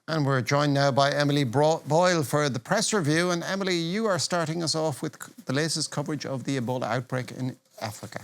And we're joined now by Emily Boyle for the press review. And Emily, you are starting us off with the latest coverage of the Ebola outbreak in Africa.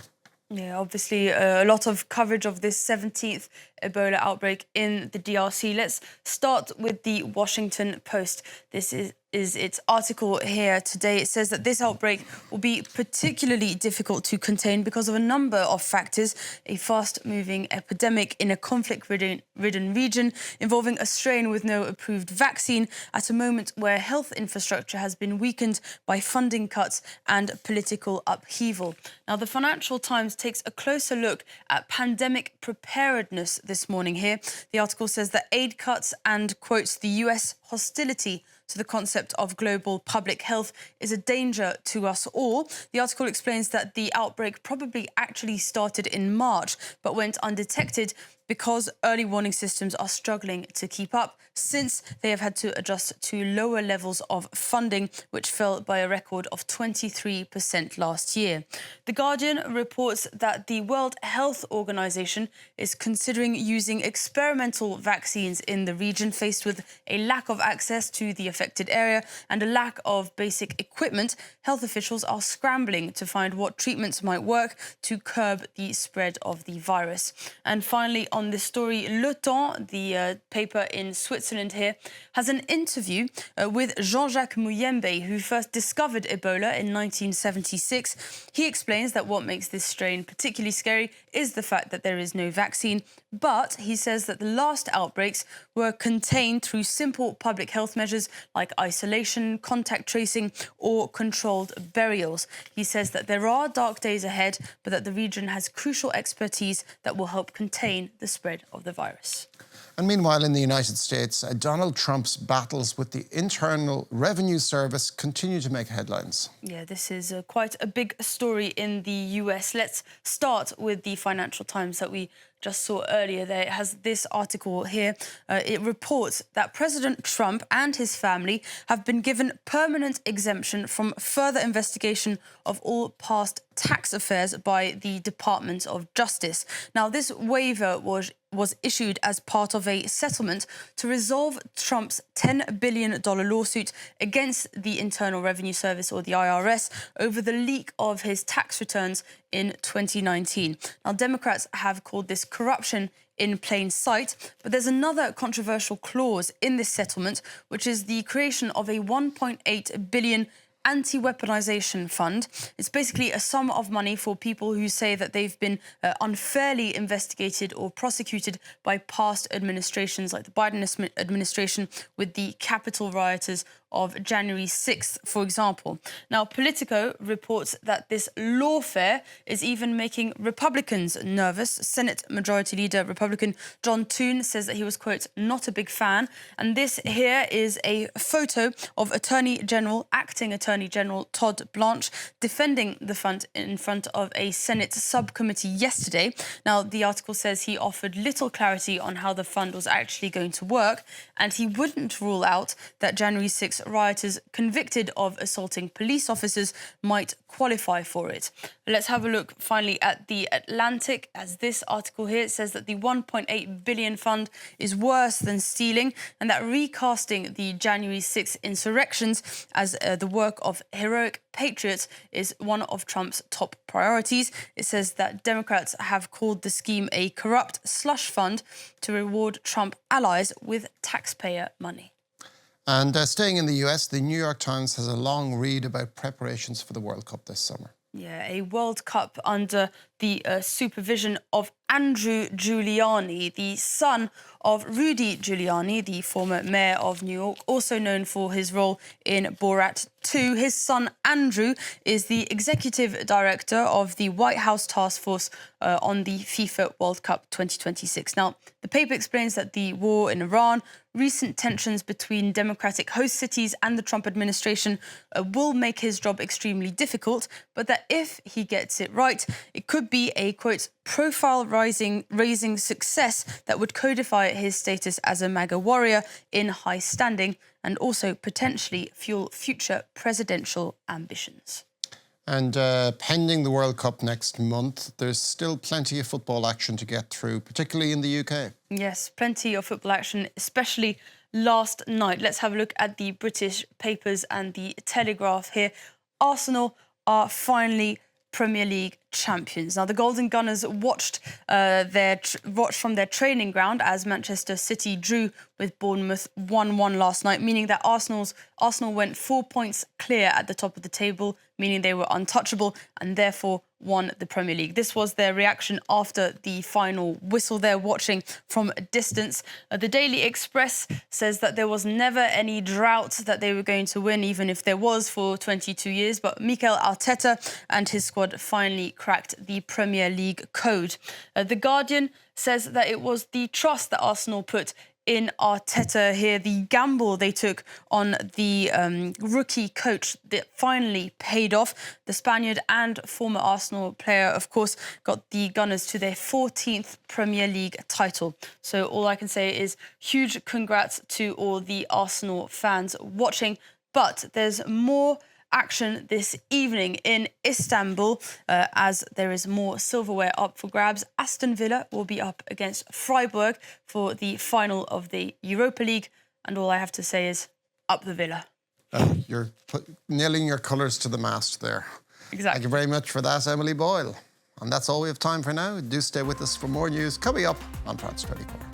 Yeah, obviously a lot of coverage of this 17th Ebola outbreak in the DRC. Let's start with the Washington Post. This is its article here today. It says that this outbreak will be particularly difficult to contain because of a number of factors. A fast-moving epidemic in a conflict-ridden region involving a strain with no approved vaccine at a moment where health infrastructure has been weakened by funding cuts and political upheaval. Now, the Financial Times takes a closer look at pandemic preparedness this morning here. The article says that aid cuts and quotes the US hostility to the concept of global public health is a danger to us all. The article explains that the outbreak probably actually started in March but went undetected because early warning systems are struggling to keep up since they have had to adjust to lower levels of funding, which fell by a record of 23% last year. The Guardian reports that the World Health Organization is considering using experimental vaccines in the region faced with a lack of access to the affected area and a lack of basic equipment. Health officials are scrambling to find what treatments might work to curb the spread of the virus. And finally, on this story, Le Temps, the paper in Switzerland here, has an interview with Jean-Jacques Muyembe, who first discovered Ebola in 1976. He explains that what makes this strain particularly scary is the fact that there is no vaccine, but he says that the last outbreaks were contained through simple public health measures like isolation, contact tracing, or controlled burials. He says that there are dark days ahead, but that the region has crucial expertise that will help contain the spread of the virus. And meanwhile, in the United States, Donald Trump's battles with the Internal Revenue Service continue to make headlines. Yeah, this is quite a big story in the US. Let's start with the Financial Times that we just saw earlier there. It has this article here. It reports that President Trump and his family have been given permanent exemption from further investigation of all past tax affairs by the Department of Justice. Now, this waiver was issued as part of a settlement to resolve Trump's $10 billion lawsuit against the Internal Revenue Service, or the IRS, over the leak of his tax returns in 2019. Now, Democrats have called this corruption in plain sight, but there's another controversial clause in this settlement, which is the creation of a $1.8 billion anti-weaponization fund. It's basically a sum of money for people who say that they've been unfairly investigated or prosecuted by past administrations, like the Biden administration with the Capitol rioters of January 6th, for example. Now, Politico reports that this lawfare is even making Republicans nervous. Senate Majority Leader Republican John Thune says that he was, quote, not a big fan. And this here is a photo of Acting Attorney General Todd Blanche defending the fund in front of a Senate subcommittee yesterday. Now, the article says he offered little clarity on how the fund was actually going to work, and he wouldn't rule out that January 6th rioters convicted of assaulting police officers might qualify for it. Let's have a look finally at The Atlantic. As this article here, it says that the $1.8 billion fund is worse than stealing, and that recasting the January 6th insurrections as the work of heroic patriots is one of Trump's top priorities. It says that Democrats have called the scheme a corrupt slush fund to reward Trump allies with taxpayer money. And staying in the US, the New York Times has a long read about preparations for the World Cup this summer. Yeah, a World Cup under the supervision of Andrew Giuliani, the son of Rudy Giuliani, the former mayor of New York, also known for his role in Borat 2. His son, Andrew, is the executive director of the White House task force on the FIFA World Cup 2026. Now, the paper explains that the war in Iran, recent tensions between democratic host cities and the Trump administration will make his job extremely difficult, but that if he gets it right, it could be a, quote, profile-raising success that would codify his status as a MAGA warrior in high standing and also potentially fuel future presidential ambitions. And pending the World Cup next month, there's still plenty of football action to get through, particularly in the UK. Yes, plenty of football action, especially last night. Let's have a look at the British papers and the Telegraph here. Arsenal are finally Premier League champions. Now, the Golden Gunners watched from their training ground as Manchester City drew with Bournemouth 1-1 last night, meaning that Arsenal went 4 points clear at the top of the table, meaning they were untouchable and therefore won the Premier League. This was their reaction after the final whistle. They're watching from a distance. The Daily Express says that there was never any drought that they were going to win, even if there was for 22 years. But Mikel Arteta and his squad finally cracked the Premier League code. The Guardian says that it was the trust that Arsenal put in Arteta here, the gamble they took on the rookie coach that finally paid off. The Spaniard and former Arsenal player, of course, got the Gunners to their 14th Premier League title. So all I can say is huge congrats to all the Arsenal fans watching. But there's more action this evening in Istanbul as there is more silverware up for grabs. Aston Villa will be up against Freiburg for the final of the Europa League. And all I have to say is up the Villa. You're nailing your colours to the mast there. Exactly. Thank you very much for that, Emily Boyle. And that's all we have time for now. Do stay with us for more news coming up on France 24.